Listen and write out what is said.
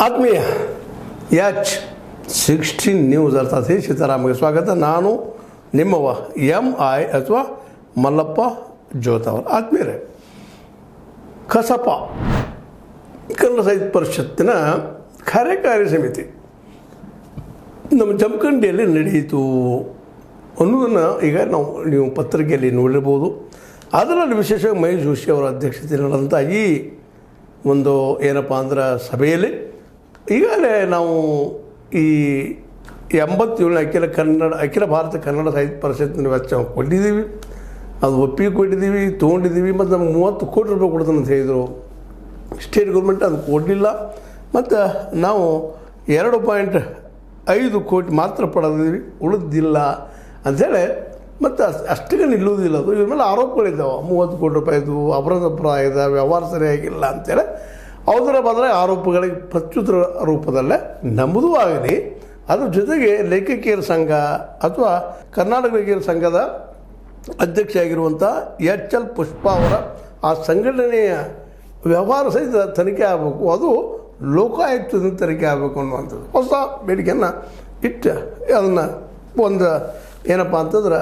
ಆತ್ಮೀಯ H16 news ಅರ್ಥಾತ್ ಸೀತಾರಾಮಗೆ ಸ್ವಾಗತ. ನಾನು ನಿಮ್ಮವ MI ಅಥವಾ ಮಲ್ಲಪ್ಪ ಜೋತವರ್. ಆತ್ಮೀಯರೇ, ಕಸಪ ಕನ್ನಡ ಸಾಹಿತ್ಯ ಪರಿಷತ್ತಿನ ಕಾರ್ಯಕಾರಿ ಸಮಿತಿ ನಮ್ಮ ಜಮಖಂಡಿಯಲ್ಲಿ ನಡೆಯಿತು ಅನ್ನೋದನ್ನು ಈಗ ನೀವು ಪತ್ರಿಕೆಯಲ್ಲಿ ನೋಡಿರ್ಬೋದು. ಅದರಲ್ಲಿ ವಿಶೇಷವಾಗಿ ಮಹೇಶ್ ಜೋಶಿ ಅವರ ಅಧ್ಯಕ್ಷತೆಯಲ್ಲಿ ನಡೆದಂಥ ಈ ಒಂದು ಏನಪ್ಪ ಅಂದ್ರೆ ಸಭೆಯಲ್ಲಿ ಈಗಾಗಲೇ ನಾವು ಈ 87 ಅಖಿಲ ಭಾರತ ಕನ್ನಡ ಸಾಹಿತ್ಯ ಪರಿಷತ್ತಿನ ವೆಚ್ಚ ಕೊಟ್ಟಿದ್ದೀವಿ, ಅದು ಒಪ್ಪಿಗೆ ಕೊಟ್ಟಿದ್ದೀವಿ, ತೊಗೊಂಡಿದ್ದೀವಿ. ಮತ್ತು ನಮ್ಗೆ 30 ಕೋಟಿ ರೂಪಾಯಿ ಕೊಡ್ತಾನೆ ಅಂತ ಹೇಳಿದರು. ಸ್ಟೇಟ್ ಗೌರ್ಮೆಂಟ್ ಅದು ಕೊಡಲಿಲ್ಲ. ಮತ್ತು ನಾವು 2.5 ಕೋಟಿ ಮಾತ್ರ ಪಡೆದಿದ್ದೀವಿ, ಉಳಿದಿಲ್ಲ ಅಂಥೇಳಿ. ಮತ್ತು ಅಷ್ಟಕ್ಕೆ ನಿಲ್ಲುವುದಿಲ್ಲ. ಅದು ಇವ್ರ ಮೇಲೆ ಆರೋಪಗಳಿದ್ದಾವೆ. 30 ಕೋಟಿ ರೂಪಾಯಿದು ಅಪರಾಧ ವ್ಯವಹಾರ ಸರಿಯಾಗಿಲ್ಲ ಅಂಥೇಳಿ ಅದರ ಬದಲಾಗಿ ಆರೋಪಗಳಿಗೆ ಪ್ರತ್ಯುತ್ತರ ರೂಪದಲ್ಲೇ ನಮ್ಮದು ಆಗಲಿ. ಅದ್ರ ಜೊತೆಗೆ ಲೇಖಕಿಯರ ಸಂಘ ಅಥವಾ ಕರ್ನಾಟಕ ಲೇಖಕಿಯರ ಸಂಘದ ಅಧ್ಯಕ್ಷ ಆಗಿರುವಂಥ HL ಪುಷ್ಪಾ ಅವರ ಆ ಸಂಘಟನೆಯ ವ್ಯವಹಾರ ಸಹಿತ ತನಿಖೆ ಆಗಬೇಕು, ಅದು ಲೋಕಾಯುಕ್ತದಿಂದ ತನಿಖೆ ಆಗಬೇಕು ಅನ್ನುವಂಥದ್ದು ಹೊಸ ಬೇಡಿಕೆಯನ್ನು ಇಟ್ಟು ಅದನ್ನು ಒಂದು ಏನಪ್ಪ ಅಂತಂದ್ರೆ